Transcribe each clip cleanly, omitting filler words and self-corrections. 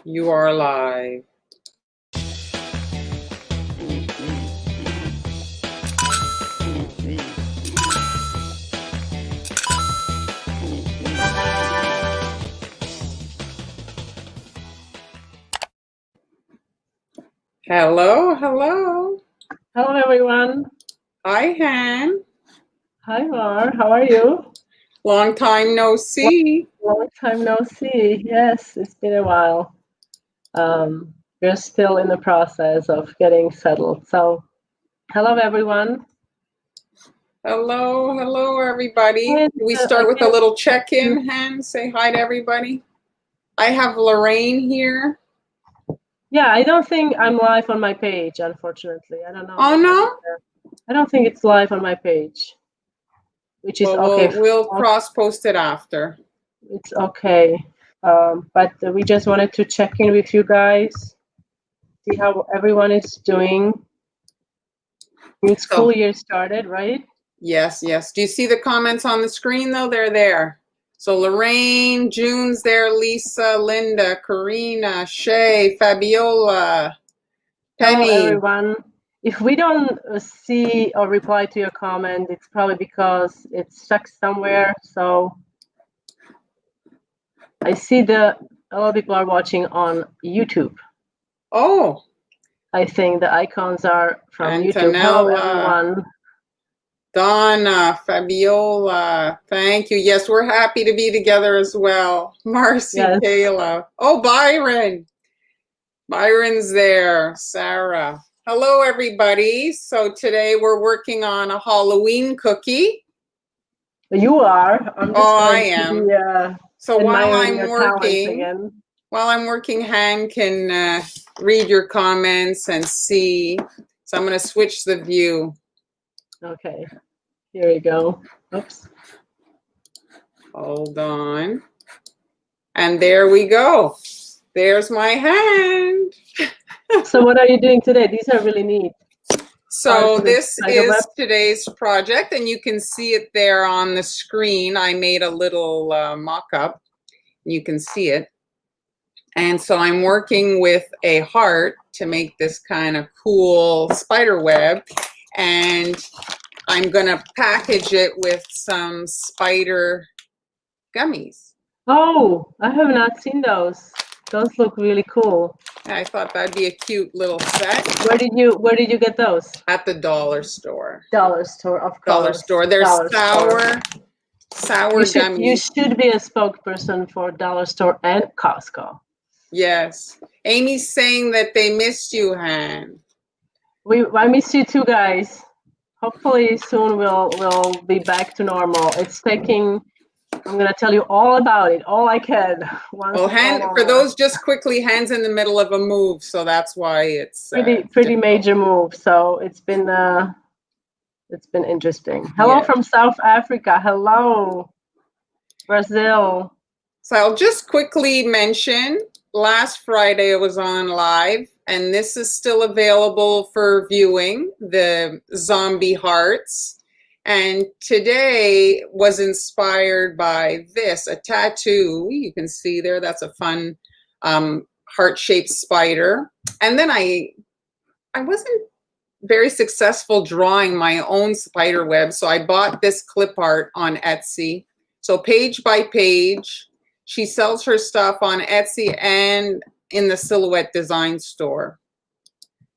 You are live. Hello, hello. Hello, everyone. Hi, Han. Hi, Mar. How are you? Long time no see. Long time no see. Yes, it's been a while. We're still in the process of getting settled. So, hello, everyone. Hello, hello, everybody. And, We start with a again, little check-in, Han. Say hi to everybody. I have Lorraine here. yeah, I don't think I'm live on my page, unfortunately. I don't know. Oh, no? I don't think it's live on my page, which is Well, okay. we'll cross-post it after. It's okay. But we just wanted to check in with you guys, see how everyone is doing. New school year started, right? Yes, yes. Do you see the comments on the screen, though? They're there. So Lorraine, June's there, Lisa, Linda, Karina, Shay, Fabiola, Hello, Penny. everyone. If we don't see or reply to your comment, it's probably because it's stuck somewhere. So I see a lot of people are watching on YouTube. Oh. I think the icons are from YouTube. Hello, everyone. Donna, Fabiola, thank you. Yes, we're happy to be together as well. Marcy, yes. Kayla. Oh, Byron. Byron's there. Sarah. Hello, everybody. So today we're working on a Halloween cookie. You are. I'm just I am. So while I'm working, Han can read your comments and see. So I'm going to switch the view. Okay. Here we go. Oops. Hold on. And there we go. There's my hand. So what are you doing today? These are really neat. So this is today's project, and you can see it there on the screen. I made a little mock-up. You can see it. And so I'm working with a heart to make this kind of cool spider web. And I'm going to package it with some spider gummies. Oh, I have not seen those. Those look really cool. I thought that'd be a cute little set. Where did you get those? At the dollar store. Dollar store, of course. Dollar store. They're sour gummies. You should be a spokesperson for dollar store and Costco. Yes. Amy's saying that they missed you, Han. I missed you too, guys. Hopefully soon we'll be back to normal. It's taking. I'm going to tell you all about it, all I can. Well, for those just quickly, Han's in the middle of a move, so that's why it's pretty major move. So it's been interesting. Hello from South Africa. Hello, Brazil. So I'll just quickly mention, last Friday it was on live, and this is still available for viewing, the zombie hearts. And today was inspired by this, a tattoo. You can see there, that's a fun heart-shaped spider. And then I wasn't very successful drawing my own spider web, so I bought this clip art on Etsy. So page by page, she sells her stuff on Etsy and in the Silhouette Design Store.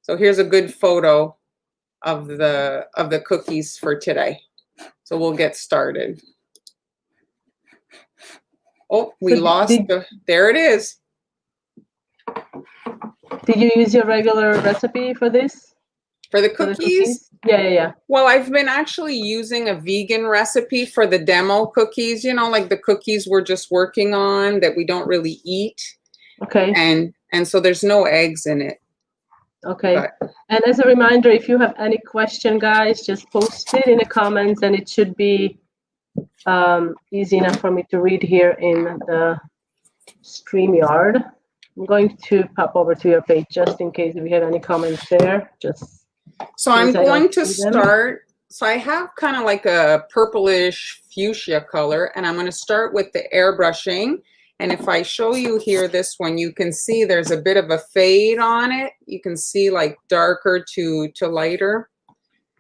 So here's a good photo of the cookies for today. So we'll get started. Oh, we lost there it is. Did you use your regular recipe for this? For the cookies? Yeah. Well, I've been actually using a vegan recipe for the demo cookies, you know, like the cookies we're just working on that we don't really eat. Okay. And so there's no eggs in it. Okay. And as a reminder, if you have any question, guys, just post it in the comments, and it should be easy enough for me to read here in the StreamYard. I'm going to pop over to your page just in case if you have any comments there. So I'm going to start. So I have kind of like a purplish fuchsia color, and I'm going to start with the airbrushing. And if I show you here this one, you can see there's a bit of a fade on it. You can see like darker to lighter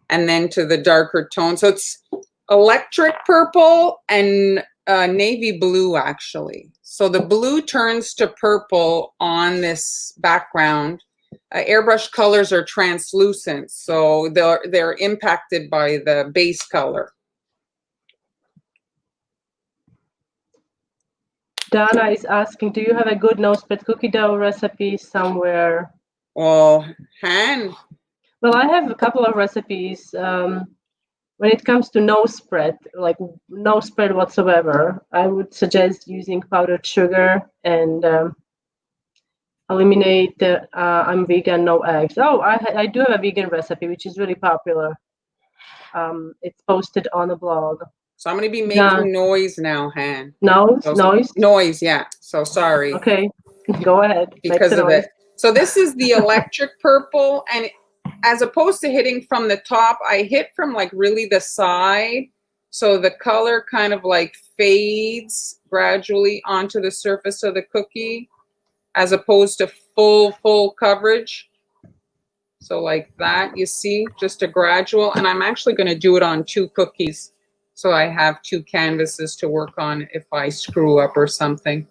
and then to the darker tone. So it's electric purple and navy blue actually. So the blue turns to purple on this background. Airbrush colors are translucent, so they're impacted by the base color. Donna is asking, do you have a good no spread cookie dough recipe somewhere? Well, Han. Well, I have a couple of recipes. When it comes to no spread, like no spread whatsoever, I would suggest using powdered sugar and eliminate the I'm vegan, no eggs. Oh, I do have a vegan recipe, which is really popular. It's posted on the blog. So I'm going to be making noise now, Han. Noise? Noise, yeah. So sorry. Okay, go ahead. Because of it. So this is the electric purple, and as opposed to hitting from the top, I hit from like really the side. So the color kind of like fades gradually onto the surface of the cookie as opposed to full coverage. So like that, you see, just a gradual, and I'm actually going to do it on 2 cookies. So I have 2 canvases to work on if I screw up or something.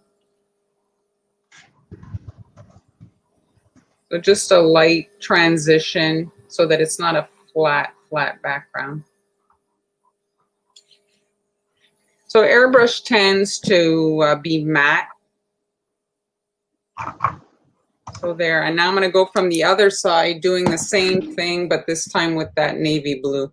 So just a light transition so that it's not a flat background. So airbrush tends to be matte. So there, and now I'm going to go from the other side doing the same thing, but this time with that navy blue.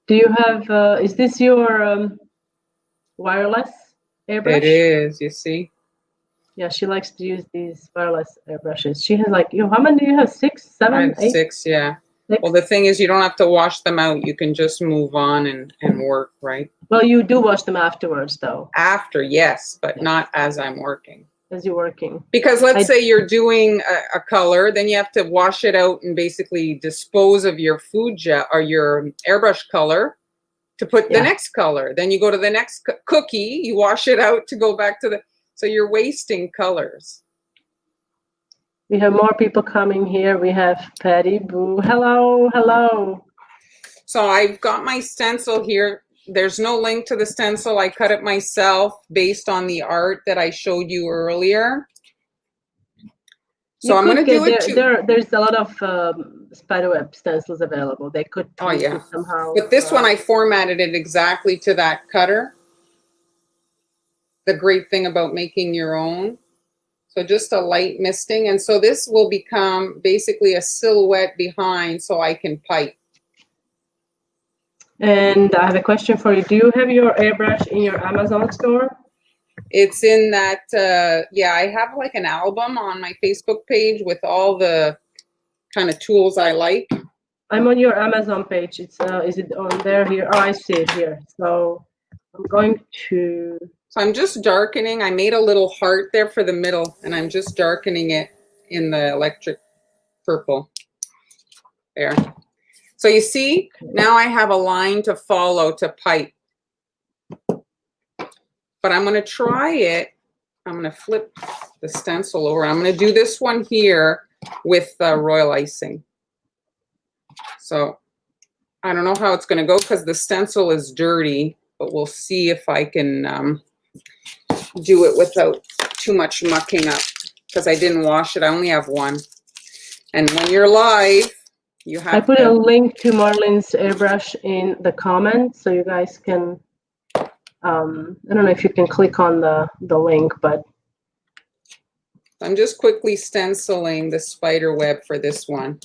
Do you have, is this your wireless airbrush? It is, you see? Yeah, she likes to use these wireless airbrushes. She has like, how many do you have? 6, 7, I have 8? 6, yeah. 6? Well, the thing is, you don't have to wash them out. You can just move on and work, right? Well, you do wash them afterwards, though. After, yes, but not as I'm working. As you're working. Because let's say you're doing a color, then you have to wash it out and basically dispose of your food gel or your airbrush color to put the next color. Then you go to the next cookie, you wash it out to go back to the, so you're wasting colors. We have more people coming here. We have Patty Boo. Hello, hello. So I've got my stencil here. There's no link to the stencil. I cut it myself based on the art that I showed you earlier. So I'm going to do it too. There's a lot of Spiderweb stencils available. They could somehow. But this one, I formatted it exactly to that cutter. The great thing about making your own. So just a light misting. And so this will become basically a silhouette behind so I can pipe. And I have a question for you. Do you have your airbrush in your Amazon store? It's in that, yeah, I have like an album on my Facebook page with all the kind of tools I like. I'm on your Amazon page. It's is it on there here? Oh, I see it here. So I'm going to. So I'm just darkening. I made a little heart there for the middle, and I'm just darkening it in the electric purple. There. So you see, now I have a line to follow to pipe. But I'm going to try it. I'm going to flip the stencil over. I'm going to do this one here with royal icing. So I don't know how it's going to go because the stencil is dirty, but we'll see if I can do it without too much mucking up because I didn't wash it. I only have one. And when you're live, you have I put a link to Marlene's airbrush in the comments so you guys can, I don't know if you can click on the link, but. I'm just quickly stenciling the spider web for this one.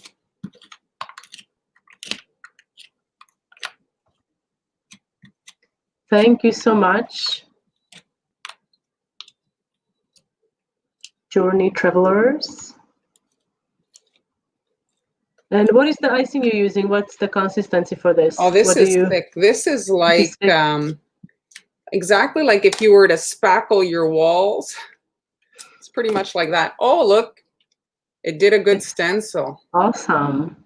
Thank you so much, Journey Travelers. And what is the icing you're using? What's the consistency for this? Oh, this is thick. This is like exactly like if you were to spackle your walls. It's pretty much like that. Oh, look, it did a good stencil. Awesome.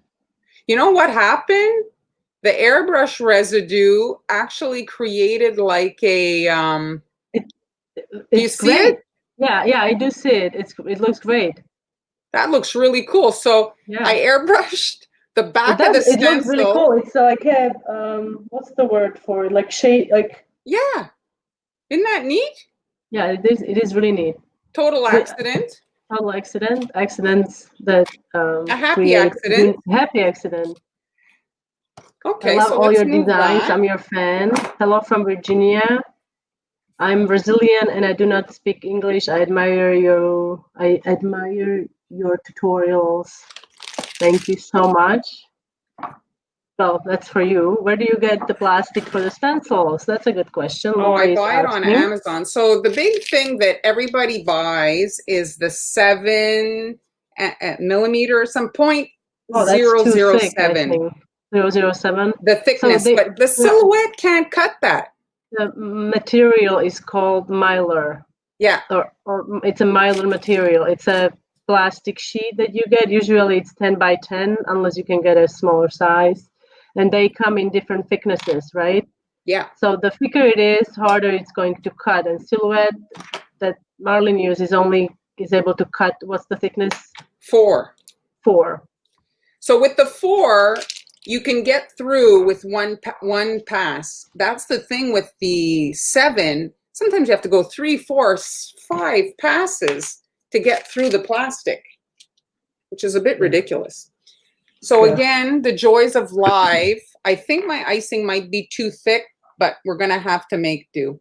You know what happened? The airbrush residue actually created like a, do you see it? Yeah, I do see it. It looks great. That looks really cool. So I airbrushed the back of the stencil. It looks really cool. It's like a, what's the word for it? Like shade, like. Yeah. Isn't that neat? Yeah, it is really neat. Total accident. Total accident. Accidents that a happy accident. Happy accident. Okay, I love so all let's your move designs. that. I'm your fan. Hello from Virginia. I'm Brazilian and I do not speak English. I admire your tutorials. Thank you so much. Well, that's for you. Where do you get the plastic for the stencils? That's a good question. Oh, I buy it on Amazon. So the big thing that everybody buys is the 7 millimeter, some point 007. 007. The thickness, but the silhouette can't cut that. The material is called mylar. Yeah. Or it's a mylar material. It's a plastic sheet that you get. Usually it's 10 by 10, unless you can get a smaller size. And they come in different thicknesses, right? Yeah. So the thicker it is, harder it's going to cut. And silhouette that Marlene uses is able to cut, what's the thickness? 4. 4. So with the 4, you can get through with one pass. That's the thing with the 7. Sometimes you have to go 3, 4, 5 passes to get through the plastic, which is a bit ridiculous. So again, the joys of live. I think my icing might be too thick, but we're going to have to make do.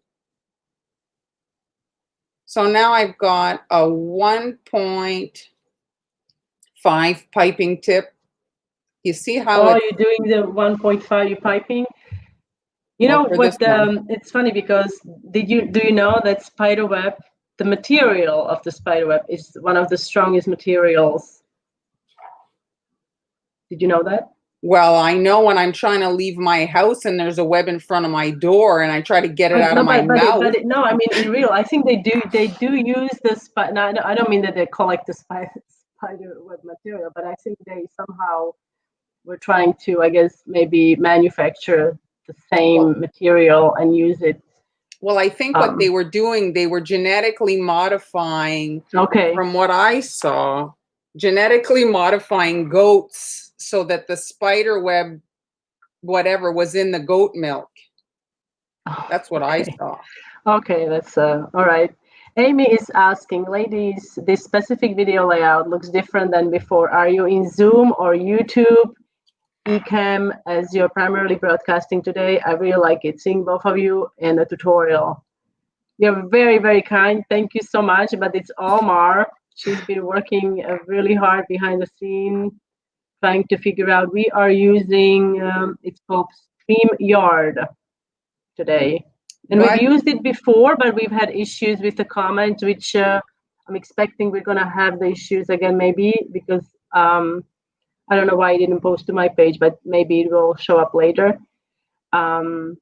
So now I've got a 1.5 piping tip. You see how you're doing the 1.5 you piping? You know what? It's funny because do you know that Spiderweb, the material of the Spiderweb, is one of the strongest materials? Did you know that? Well, I know when I'm trying to leave my house and there's a web in front of my door and I try to get it out of my mouth. No, I mean in real, I think they do use the no, I don't mean that they collect the Spiderweb material, but I think they somehow were trying to, I guess, maybe manufacture the same material and use it. Well, I think what they were doing, they were genetically modifying, from what I saw, genetically modifying goats so that the spider web, whatever, was in the goat milk. That's what I saw. Okay, that's all right. Amy is asking, ladies, this specific video layout looks different than before. Are you in Zoom or YouTube? Ecamm as you're primarily broadcasting today. I really like it, seeing both of you in the tutorial. You're very, very kind. Thank you so much. But it's all Mar. She's been working really hard behind the scene, trying to figure out. We are using, it's called StreamYard today. And we've used it before, but we've had issues with the comments, which I'm expecting we're going to have the issues again, maybe, because I don't know why it didn't post to my page, but maybe it will show up later. So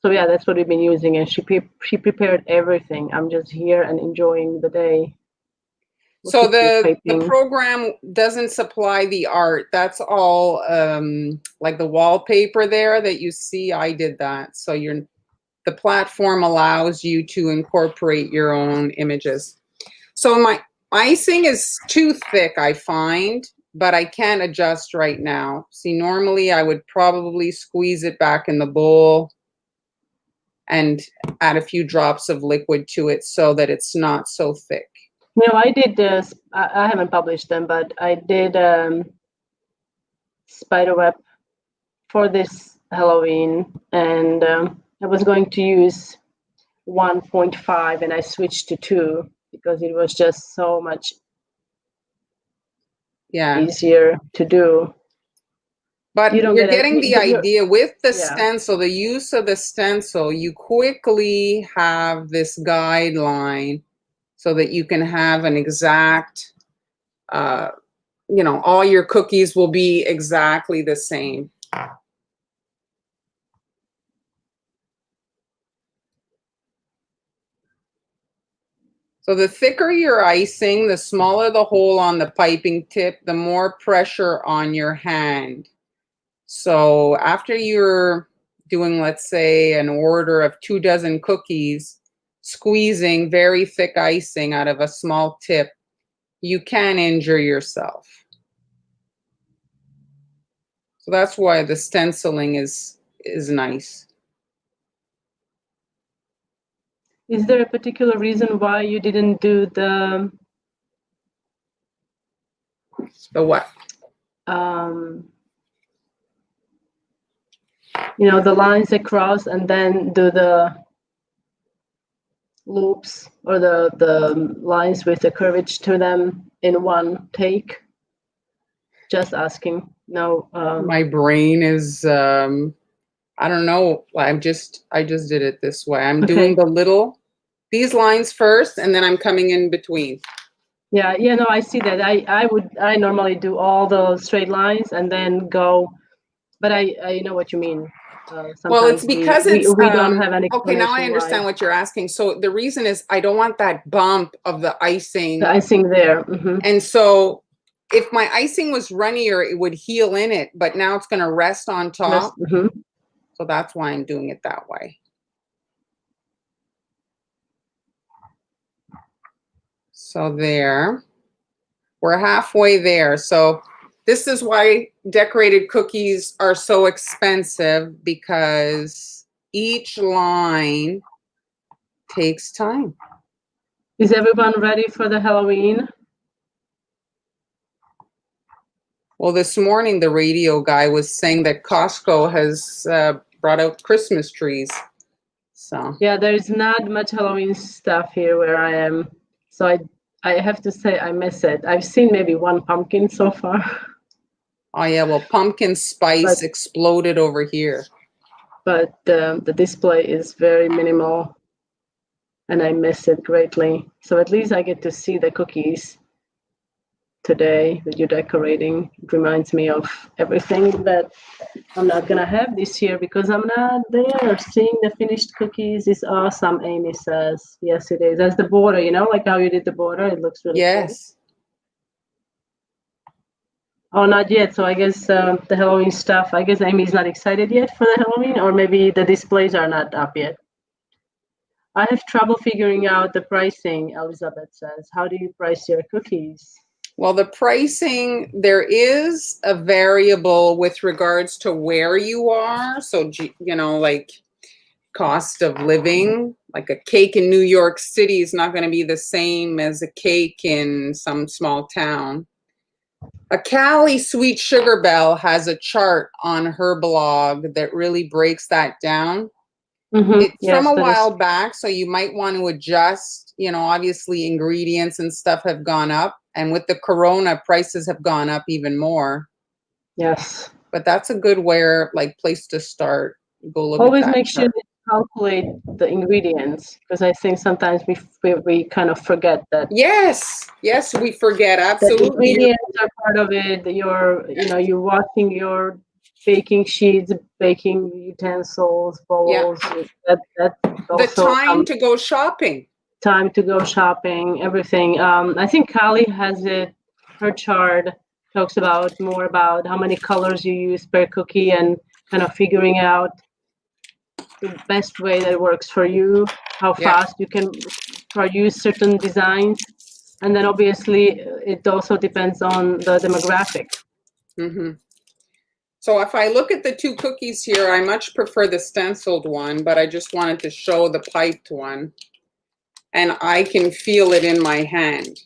yeah, that's what we've been using, and she prepared everything. I'm just here and enjoying the day. So the program doesn't supply the art. That's all like the wallpaper there that you see. I did that. So the platform allows you to incorporate your own images. So my icing is too thick, I find, but I can't adjust right now. See, normally I would probably squeeze it back in the bowl and add a few drops of liquid to it so that it's not so thick. You know, I did this, I haven't published them, but I did Spiderweb for this Halloween, and I was going to use 1.5 and I switched to 2 because it was just so much easier to do. But you're getting the idea with the stencil, the use of the stencil, you quickly have this guideline so that you can have an exact, you know, all your cookies will be exactly the same. So the thicker your icing, the smaller the hole on the piping tip, the more pressure on your hand. So after you're doing, let's say, an order of 2 dozen cookies, squeezing very thick icing out of a small tip, you can injure yourself. So that's why the stenciling is nice. Is there a particular reason why you didn't do the what? You know, the lines across and then do the loops or the lines with the curvature to them in one take? Just asking. No. My brain is I don't know. I just did it this way. I'm doing these lines first, and then I'm coming in between. Yeah, no, I see that. I normally do all the straight lines and then go, but I know what you mean. Well, it's because we don't have any. Okay, now I understand what you're asking. So the reason is I don't want that bump of the icing. The icing there. And so if my icing was runnier, it would heal in it, but now it's going to rest on top. So that's why I'm doing it that way. So there, we're halfway there. So this is why decorated cookies are so expensive, because each line takes time. Is everyone ready for the Halloween? Well, this morning the radio guy was saying that Costco has brought out Christmas trees. So yeah, there's not much Halloween stuff here where I am. So I have to say I miss it. I've seen maybe one pumpkin so far. Oh yeah, well, pumpkin spice exploded over here. But the display is very minimal, and I miss it greatly. So at least I get to see the cookies today that you're decorating. It reminds me of everything that I'm not gonna have this year because I'm not there. Seeing the finished cookies is awesome, Amy says. Yes, it is. That's the border, you know, like how you did the border. It looks really cool. Oh, not yet. So I guess the Halloween stuff, I guess Amy's not excited yet for the Halloween, or maybe the displays are not up yet. I have trouble figuring out the pricing, Elizabeth says. How do you price your cookies? Well, the pricing, there is a variable with regards to where you are. So, you know, like cost of living, like a cake in New York City is not going to be the same as a cake in some small town. A Cali Sweet Sugar Belle has a chart on her blog that really breaks that down. It's from a while back, so you might want to adjust. You know, obviously ingredients and stuff have gone up, and with the corona, prices have gone up even more. Yes. But that's a good place to start. Go look Always at that make sure to calculate the ingredients, because I think sometimes we kind of forget that. Yes, we forget, absolutely. The ingredients are part of it. You're washing your baking sheets, baking utensils, bowls. Yeah. That's also the time to go shopping. Time to go shopping, everything. I think Kali has it. Her chart talks more about how many colors you use per cookie and kind of figuring out the best way that works for you, how fast you can produce certain designs. And then obviously it also depends on the demographic. So if I look at the two cookies here, I much prefer the stenciled one, but I just wanted to show the piped one. And I can feel it in my hand.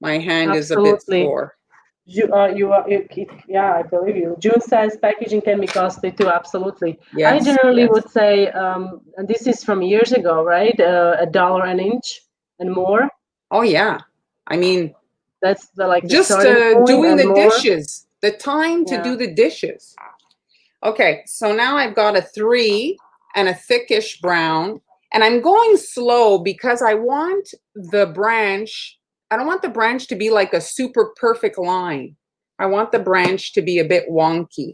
My hand is a bit sore. Yeah, I believe you. June says packaging can be costly too. Absolutely. Yes, I generally would say, and this is from years ago, right? $1 an inch and more. Oh yeah, I mean, that's just doing the dishes. The time to do the dishes. Okay, so now I've got a 3 and a thickish brown, and I'm going slow because I want the branch. I don't want the branch to be like a super perfect line. I want the branch to be a bit wonky.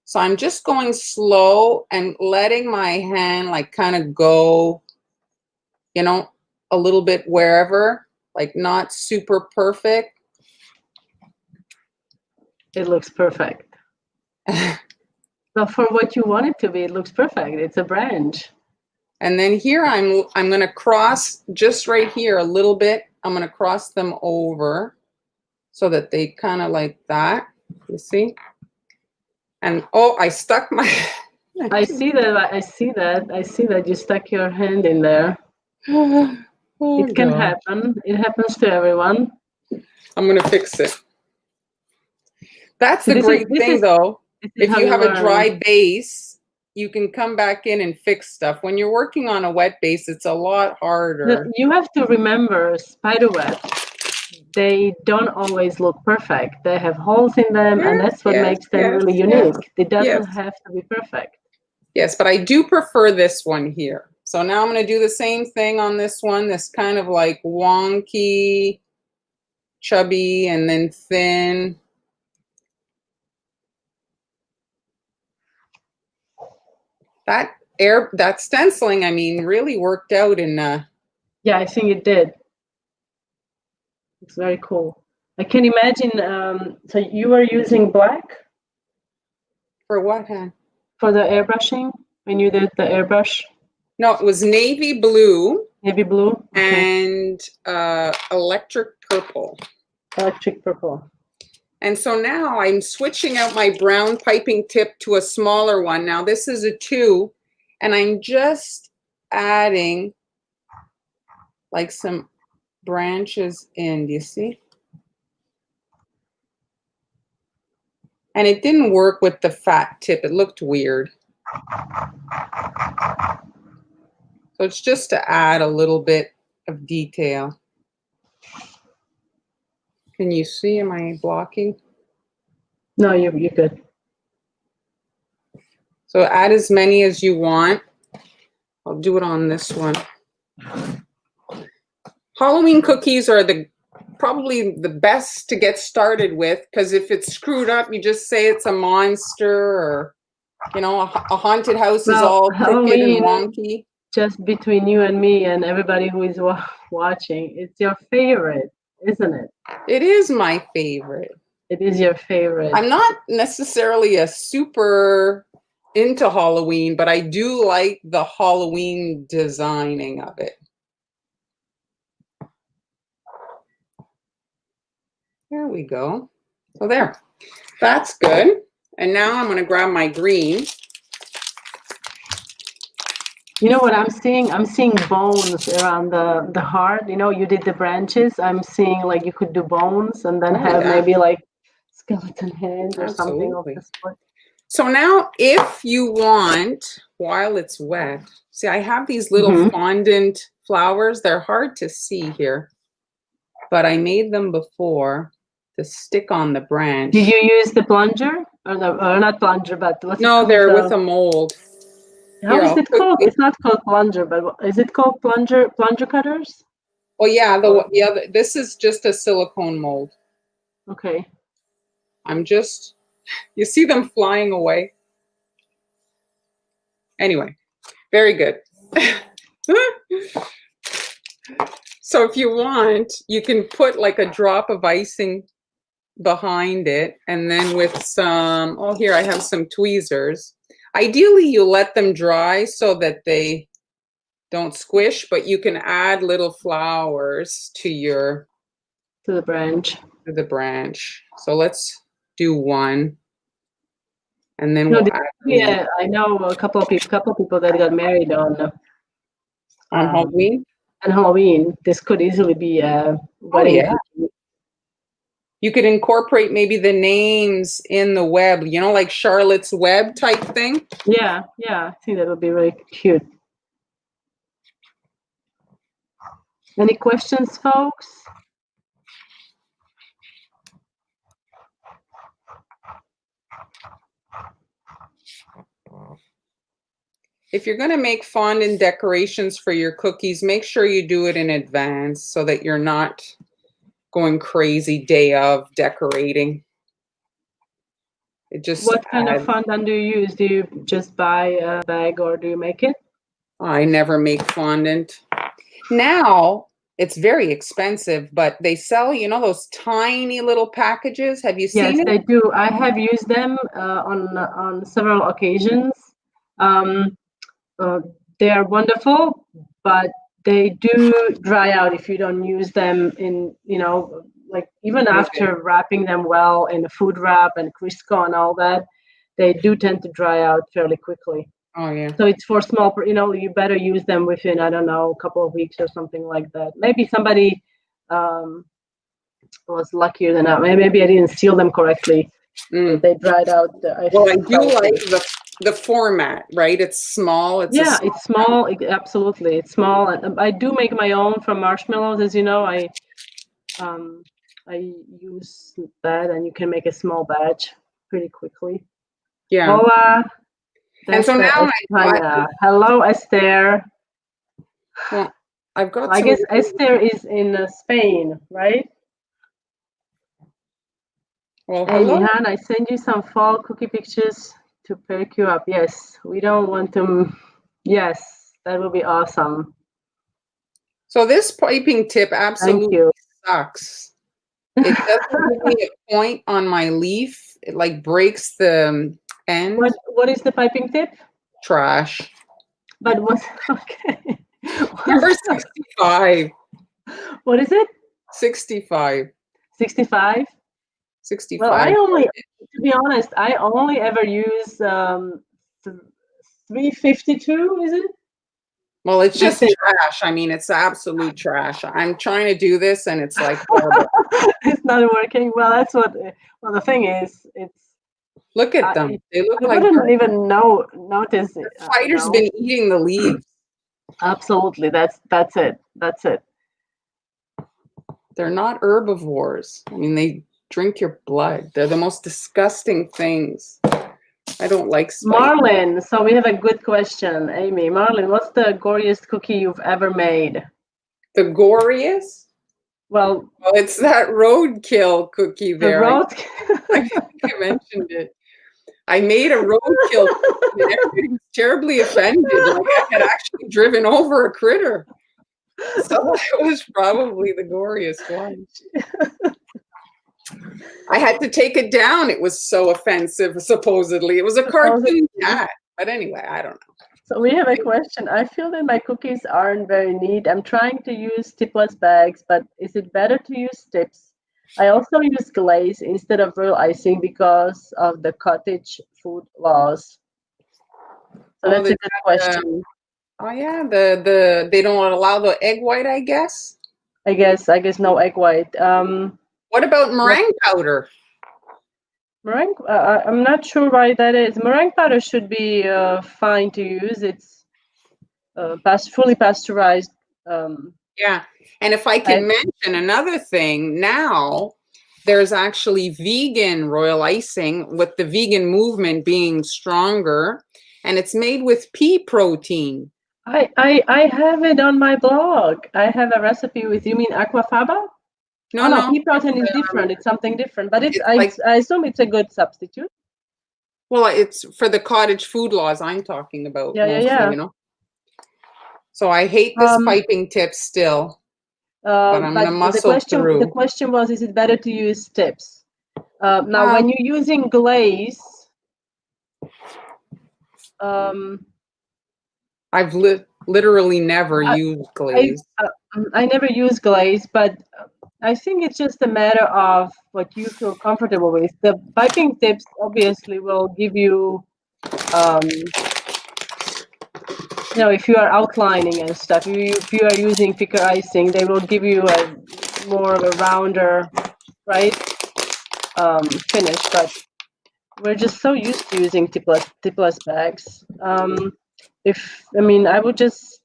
So I'm just going slow and letting my hand kind of go, you know, a little bit wherever, not super perfect. It looks perfect. But for what you want it to be, it looks perfect. It's a branch. And then here I'm going to cross just right here a little bit. I'm going to cross them over so that they kind of like that. You see? And oh, I stuck my. I see that. I see that. I see that you stuck your hand in there. Oh, it can happen. It happens to everyone. I'm going to fix it. That's the great thing, though. If you have a dry base, you can come back in and fix stuff. When you're working on a wet base, it's a lot harder. You have to remember, spiderweb, they don't always look perfect. They have holes in them, and that's what makes them really unique. It doesn't have to be perfect. Yes, but I do prefer this one here. So now I'm going to do the same thing on this one, this kind of like wonky, chubby, and then thin. That stenciling, I mean, really worked out in yeah, I think it did. It's very cool. I can imagine, so you were using black? For what, huh? For the airbrushing, when you did the airbrush? No, it was navy blue. Navy blue? Okay. And electric purple. Electric purple. And so now I'm switching out my brown piping tip to a smaller one. Now this is a 2, and I'm just adding like some branches in, do you see? And it didn't work with the fat tip. It looked weird. So it's just to add a little bit of detail. Can you see? Am I blocking? No, you're good. So add as many as you want. I'll do it on this one. Halloween cookies are probably the best to get started with, because if it's screwed up, you just say it's a monster, or a haunted house is all crooked and wonky. Just between you and me and everybody who is watching, it's your favorite, isn't it? It is my favorite. It is your favorite. I'm not necessarily a super into Halloween, but I do like the Halloween designing of it. There we go. So there, that's good. And now I'm going to grab my green. You know what I'm seeing? I'm seeing bones around the heart. You did the branches. I'm seeing like you could do bones and then have maybe like skeleton hands or something of the sort. So now if you want, while it's wet, see, I have these little fondant flowers. They're hard to see here, but I made them before to stick on the branch. Did you use the plunger? Or not plunger, but what's no, they're with a mold. How is it called? It's not called plunger, but is it called plunger cutters? Well, yeah, the other. This is just a silicone mold. Okay. You see them flying away. Anyway, very good. So if you want, you can put like a drop of icing behind it, and then with some, here I have some tweezers. Ideally, you let them dry so that they don't squish, but you can add little flowers to the branch. To the branch. So let's do one, and then we'll add. Yeah, I know a couple of people that got married on Halloween. On Halloween, this could easily be a wedding cookie. You could incorporate maybe the names in the web, like Charlotte's Web type thing. Yeah, I think that would be really cute. Any questions, folks? If you're going to make fondant decorations for your cookies, make sure you do it in advance so that you're not going crazy day of decorating. What kind of fondant do you use? Do you just buy a bag or do you make it? I never make fondant. Now, It's very expensive, but they sell, you know, those tiny little packages. Have you seen Yes, it? they do. I have used them on several occasions. Um, they are wonderful, but they do dry out if you don't use them in, you know, like even after wrapping them well in a food wrap and Crisco and all that, they do tend to dry out fairly quickly. Oh, yeah. So it's for small, you know, you better use them within, I don't know, a couple of weeks or something like that. Maybe somebody was luckier than I. Maybe I didn't seal them correctly. They dried out. Well, I do like the format, right? It's small. It's it's small. Absolutely, it's small. And I do make my own from marshmallows, as you know. I use that, and you can make a small batch pretty quickly. Yeah. Hola. And so now hello, Esther. Well, I've got. I guess Esther is in Spain, right? Well, hey, hello. Mihan, I send you some fall cookie pictures to perk you up. Yes, we don't want them. Yes, that would be awesome. So this piping tip absolutely sucks. It doesn't give me a point on my leaf. It like breaks the end. What is the piping tip? Trash. But what's okay? Number 65. What is it? 65. 65? 65. Well, to be honest, I only ever use 352, is it? Well, it's just trash. I mean, it's absolute trash. I'm trying to do this and it's like horrible. It's not working. Well, that's what, well, the thing is, it's. Look at them. They look I wouldn't even notice it. The spider's been eating the leaves. Absolutely. That's it. That's it. They're not herbivores. I mean, they drink your blood. They're the most disgusting things. I don't like spiders. Marlin, so we have a good question, Amy. Marlin, what's the goriest cookie you've ever made? The goriest? Well, it's that roadkill cookie there. I think I mentioned it. I made a roadkill cookie and everybody was terribly offended. Like I had actually driven over a critter. So it was probably the goriest one. I had to take it down. It was so offensive, supposedly. It was a cartoon cat. But anyway, I don't know. So we have a question. I feel that my cookies aren't very neat. I'm trying to use tipless bags, but is it better to use tips? I also use glaze instead of real icing because of the cottage food laws. So that's a good question. Oh yeah, they don't allow the egg white, I guess. I guess no egg white. What about meringue powder? Meringue, I'm not sure why that is. Meringue powder should be fine to use. It's fully pasteurized. Yeah, and if I can mention another thing, now there's actually vegan royal icing with the vegan movement being stronger, and it's made with pea protein. I have it on my blog. I have a recipe with, you mean aquafaba? No, pea protein is different. It's something different, but I assume it's a good substitute. Well, it's for the cottage food laws I'm talking about. Yeah. You know. So I hate this piping tip still, but I'm gonna muscle through. The question was, is it better to use tips? Now, when you're using glaze, I've literally never used glaze. I never use glaze, but I think it's just a matter of what you feel comfortable with. The piping tips obviously will give you, if you are outlining and stuff, if you are using thicker icing, they will give you a more of a rounder, right, finish. But we're just so used to using tipless bags. I would just,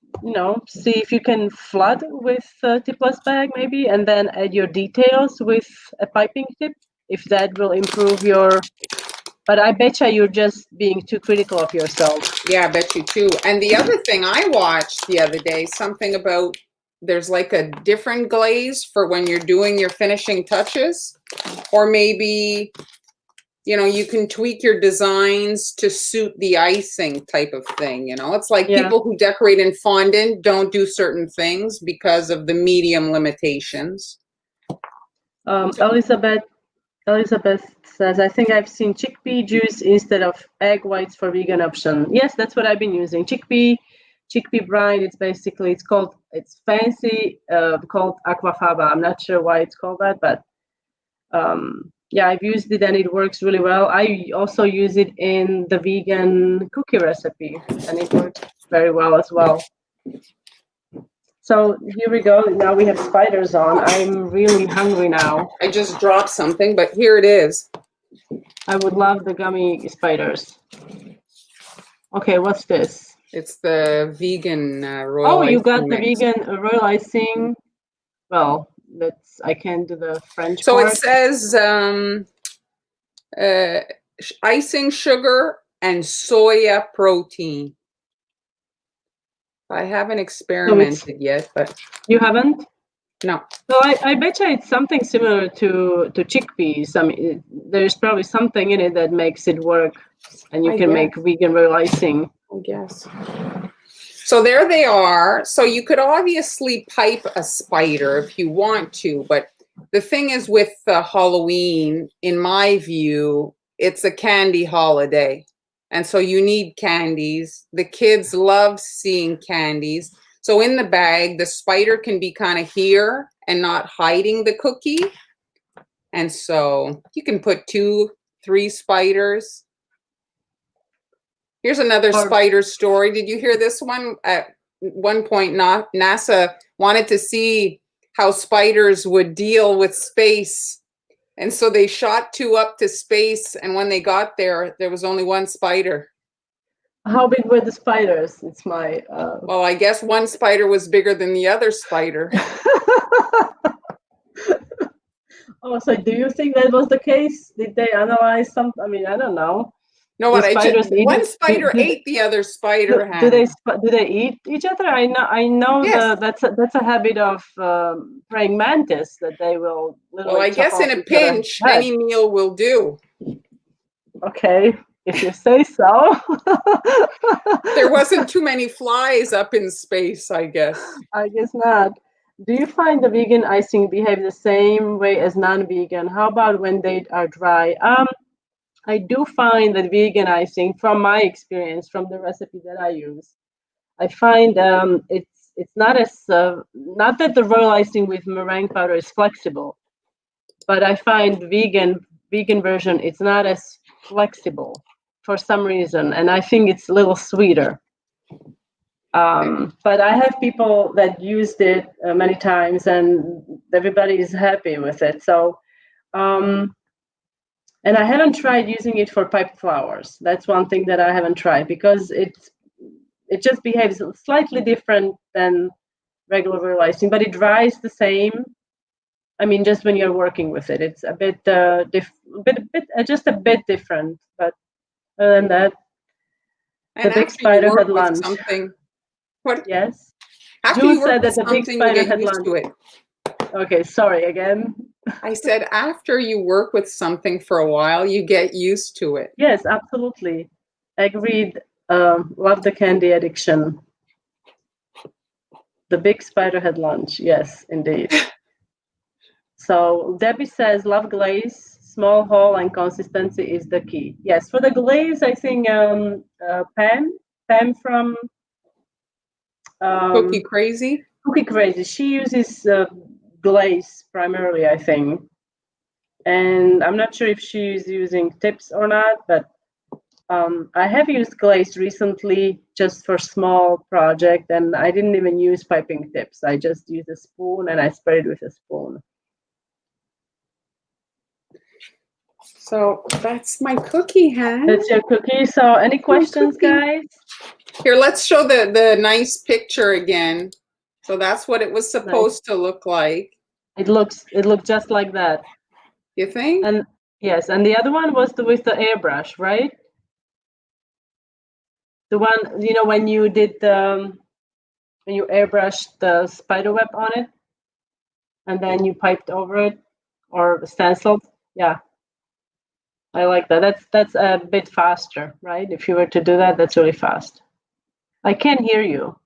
see if you can flood with a tipless bag maybe, and then add your details with a piping tip, if that will improve your. But I betcha you're just being too critical of yourself. Yeah, I bet you too. And the other thing I watched the other day, something about there's like a different glaze for when you're doing your finishing touches, or maybe you can tweak your designs to suit the icing type of thing. It's like people who decorate in fondant don't do certain things because of the medium limitations. Elizabeth says, I think I've seen chickpea juice instead of egg whites for vegan option. Yes, that's what I've been using. Chickpea brine. It's fancy, called aquafaba. I'm not sure why it's called that, but yeah, I've used it and it works really well. I also use it in the vegan cookie recipe and it works very well as well. So here we go. Now we have spiders on. I'm really hungry now. I just dropped something, but here it is. I would love the gummy spiders. Okay, what's this? It's the vegan royal icing. Oh, you got the vegan royal icing. Well, I can't do the French So part. it says icing sugar and soya protein. I haven't experimented yet, but you haven't? No. So I bet you it's something similar to chickpeas. I mean, there's probably something in it that makes it work, and you can make vegan royal icing. I guess. So there they are. So you could obviously pipe a spider if you want to, but the thing is with Halloween, in my view, it's a candy holiday. And so you need candies. The kids love seeing candies. So in the bag, the spider can be kind of here and not hiding the cookie. And so you can put 2, 3 spiders. Here's another spider story. Did you hear this one? At one point, NASA wanted to see how spiders would deal with space. And so they shot 2 up to space. And when they got there, there was only 1 spider. How big were the spiders? It's my... Well, I guess one spider was bigger than the other spider. Oh, so do you think that was the case? Did they analyze something? I mean, I don't know. No, what one spider ate the other spider hand. Do they eat each other? I know yes. That's a habit of praying mantis, that they will literally. Well, I guess in a pinch, any meal will do. Okay, if you say so. There wasn't too many flies up in space, I guess. I guess not. Do you find the vegan icing behave the same way as non-vegan? How about when they are dry? I do find that vegan icing, from my experience, from the recipe that I use, I find it's not as not that the royal icing with meringue powder is flexible, but I find vegan version it's not as flexible for some reason, and I think it's a little sweeter. But I have people that used it many times, and everybody is happy with it. So. And I haven't tried using it for piped flowers. That's one thing that I haven't tried, because it just behaves slightly different than regular royal icing, but it dries the same. I mean, just when you're working with it, it's a bit just a bit different. But other than that, the big spider had lunch. What? Yes. Jules said that the big spider had lunch. Okay, sorry again. I said after you work with something for a while, you get used to it. Yes, absolutely. Agreed. Love the candy addiction. The big spider had lunch. Yes, indeed. So Debbie says, love glaze. Small hole and consistency is the key. Yes, for the glaze, I think Pam from Cookie Crazy. Cookie Crazy. She uses glaze primarily, I think, and I'm not sure if she's using tips or not, but I have used glaze recently just for small project, and I didn't even use piping tips. I just used a spoon and I sprayed with a spoon. So that's my cookie hand. That's your cookie. So any questions, guys? Here, let's show the nice picture again. So that's what it was supposed to look like. It looked just like that. You think? And yes, and the other one was with the airbrush, right? The one, you know, when you did when you airbrushed the spiderweb on it, and then you piped over it or stenciled. Yeah. I like that. That's a bit faster, right? If you were to do that, that's really fast. I can't hear you.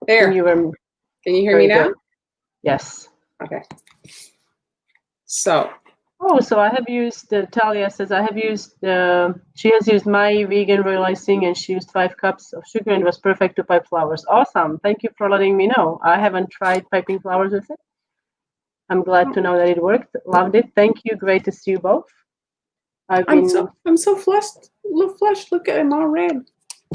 There. Can you hear me now? Good. Yes. Okay. So. Oh, so I have used, Talia says, I have used, she has used my vegan royal icing and she used 5 cups of sugar and it was perfect to pipe flowers. Awesome. Thank you for letting me know. I haven't tried piping flowers with it. I'm glad to know that it worked. Loved it. Thank you. Great to see you both. I'm so flushed. Look at him all red.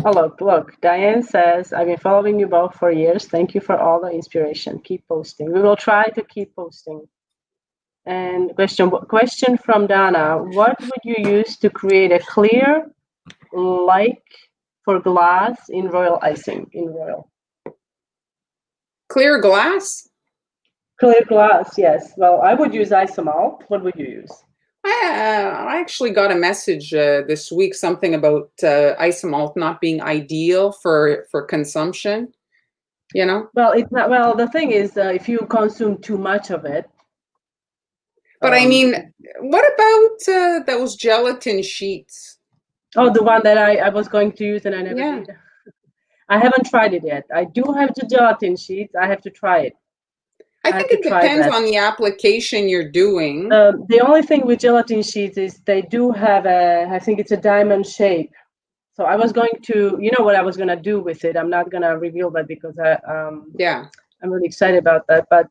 Oh, look. Diane says, I've been following you both for years. Thank you for all the inspiration. Keep posting. We will try to keep posting. And question from Dana. What would you use to create a clear like for glass in royal icing, in royal? Clear glass? Clear glass, yes. Well, I would use isomalt. What would you use? I actually got a message this week, something about isomalt not being ideal for consumption, you know? Well, it's not. Well, the thing is, if you consume too much of it. But I mean, what about those gelatin sheets? Oh, the one that I was going to use and I never did. I haven't tried it yet. I do have the gelatin sheets. I have to try it. I think it depends on the application you're doing. The only thing with gelatin sheets is they do have I think it's a diamond shape. So I was going to, you know what I was going to do with it. I'm not going to reveal that because I'm really excited about that. But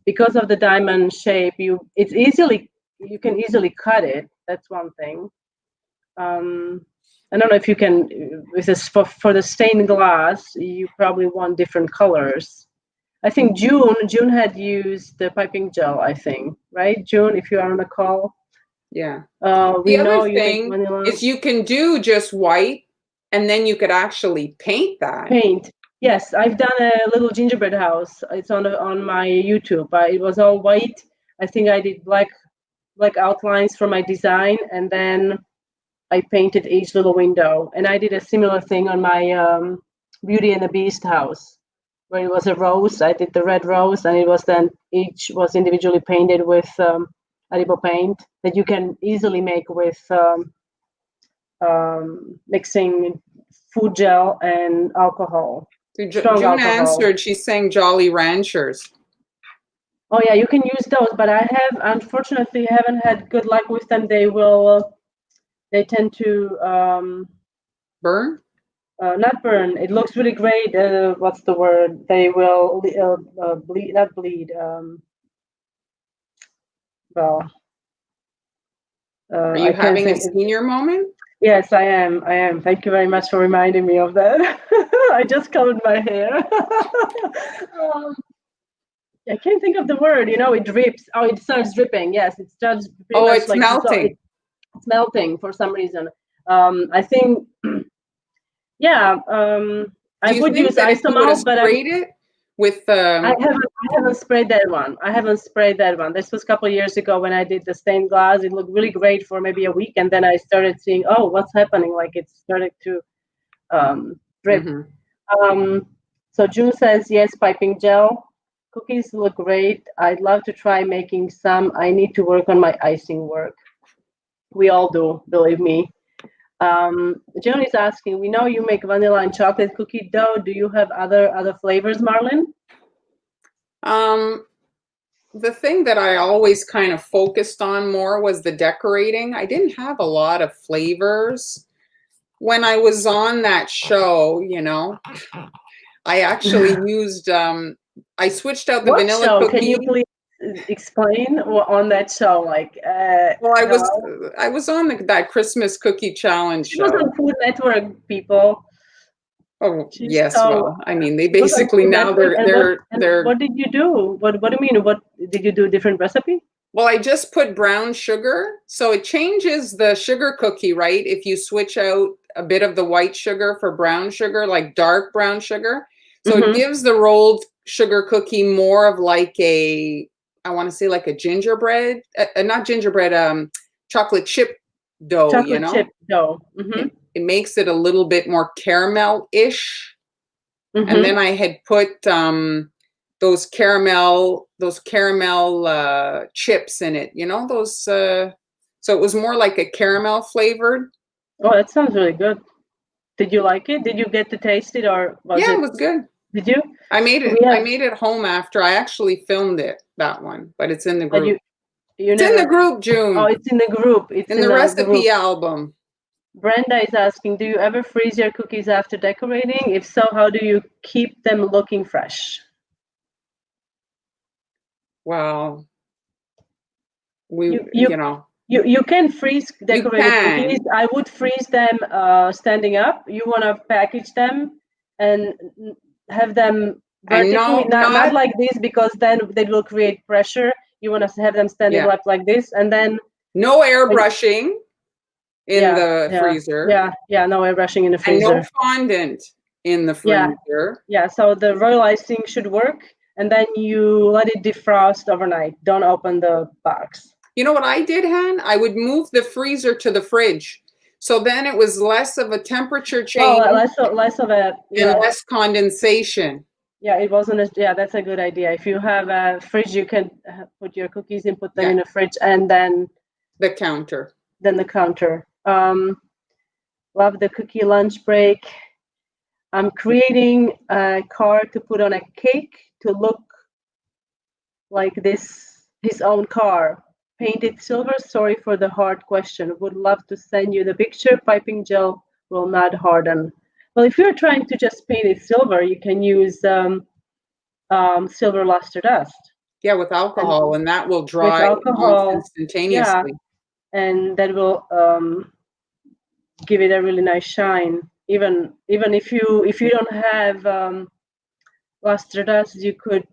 because of the diamond shape, you can easily cut it. That's one thing. I don't know if you can, with this for the stained glass, you probably want different colors. I think June had used the piping gel, I think, right? June, if you are on the call. Yeah. The other thing is you can do just white and then you could actually paint that. Paint. Yes, I've done a little gingerbread house. It's on my YouTube. It was all white. I think I did black outlines for my design, and then I painted each little window. And I did a similar thing on my Beauty and the Beast house, where it was a rose. I did the red rose, and it was then each was individually painted with edible paint that you can easily make with mixing food gel and alcohol. June answered, she's saying Jolly Ranchers. Oh yeah, you can use those, but I unfortunately haven't had good luck with them. They tend to burn? Not burn. It looks really great. What's the word? They will bleed, not bleed. Well, are you having a senior moment? Yes, I am. Thank you very much for reminding me of that. I just colored my hair. I can't think of the word. You know, it drips. Oh, it starts dripping. Yes, it starts. It's like melting. It's melting for some reason. I think. Yeah. I would use isomalt, but with I haven't sprayed that one. This was a couple of years ago when I did the stained glass. It looked really great for maybe a week, and then I started seeing, oh, what's happening? Like it started to drip. Mm-hmm. So June says yes, piping gel. Cookies look great. I'd love to try making some. I need to work on my icing work. We all do, believe me. Joan is asking, we know you make vanilla and chocolate cookie dough. Do you have other flavors, Marlon? The thing that I always kind of focused on more was the decorating. I didn't have a lot of flavors. When I was on that show, you know, I actually used, I switched out the vanilla cookie. Can you please explain on that show? Like, well, I was on that Christmas cookie challenge show. It was on Food Network, people. Oh yes, well, I mean, they basically now they're. What did you do? What do you mean? What did you do? A different recipe? Well, I just put brown sugar, so it changes the sugar cookie, right? If you switch out a bit of the white sugar for brown sugar, like dark brown sugar, so it gives the rolled sugar cookie more of like I want to say like a gingerbread, not gingerbread, chocolate chip dough. Chocolate chip dough. It makes it a little bit more caramel-ish. And then I had put the those caramel chips in it. You know those. So it was more like a caramel flavored. Oh, that sounds really good. Did you like it? Did you get to taste it, or it was good. Did you? I made it. I made it home after I actually filmed it. That one, but it's in the group. It's in the group, June. Oh, it's in the group. It's in the recipe album. Brenda is asking, do you ever freeze your cookies after decorating? If so, how do you keep them looking fresh? Well, you can freeze decorated cookies. I would freeze them standing up. You want to package them and have them vertically, not like this, because then they will create pressure. You want to have them standing up like this, and then no airbrushing in the freezer. Yeah, no airbrushing in the freezer. And no fondant in the freezer. Yeah, so the royal icing should work, and then you let it defrost overnight. Don't open the box. You know what I did, Han? I would move the freezer to the fridge. So then it was less of a temperature change. Oh, less of a... And less condensation. Yeah, it wasn't that's a good idea. If you have a fridge, you can put your cookies in, put them in the fridge, and then... The counter. Then the counter. Love the cookie lunch break. I'm creating a card to put on a cake to look like his own car. Painted silver. Sorry for the hard question. Would love to send you the picture. Piping gel will not harden. Well, if you're trying to just paint it silver, you can use silver luster dust. Yeah, with alcohol, and that will dry almost instantaneously. Yeah, and that will give it a really nice shine. Even if you don't have luster dust, you could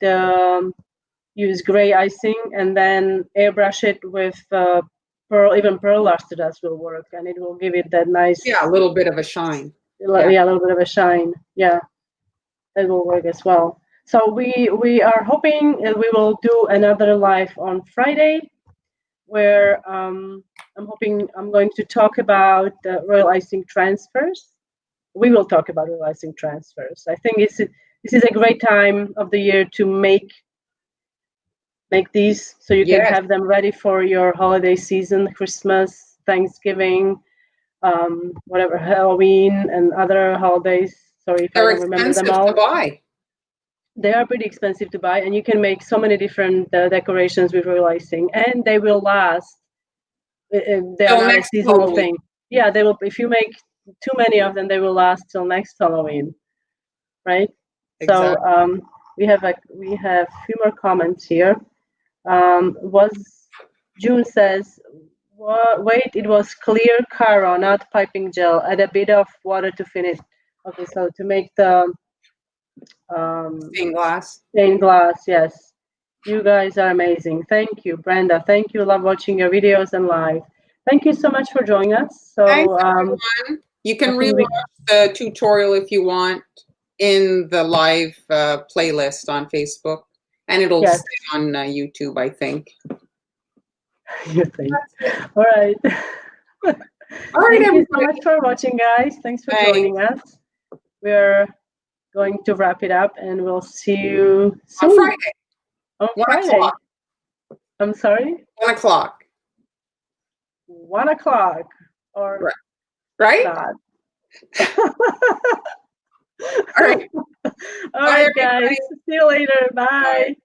use gray icing and then airbrush it with pearl luster dust will work, and it will give it that nice a little bit of a shine. A little bit of a shine. Yeah, that will work as well. So we are hoping we will do another live on Friday, where I'm hoping I'm going to talk about the royal icing transfers. We will talk about royal icing transfers. I think this is a great time of the year to make these, so you can have them ready for your holiday season, Christmas, Thanksgiving, whatever, Halloween and other holidays. Sorry if I don't remember them all. They're expensive to buy. They are pretty expensive to buy, and you can make so many different decorations with royal icing, and they will last. They are not a seasonal thing. Yeah, they will. If you make too many of them, they will last till next Halloween, right? Exactly. So we have a few more comments here. June says, wait, it was clear Caro, not piping gel. Add a bit of water to finish. Okay, so to make the stained glass, yes. You guys are amazing. Thank you, Brenda. Thank you. Love watching your videos and live. Thank you so much for joining us. So thanks, everyone. You can rewatch the tutorial if you want in the live playlist on Facebook, and it'll stay on YouTube, I think. You think? All right. All right, Thank you so much for watching, guys. Thanks for joining us. We're going to wrap it up, and we'll see you soon. On Friday. On Friday. I'm sorry? 1 o'clock. 1 o'clock. Or right? Not. All right. All right, guys. See you later. Bye.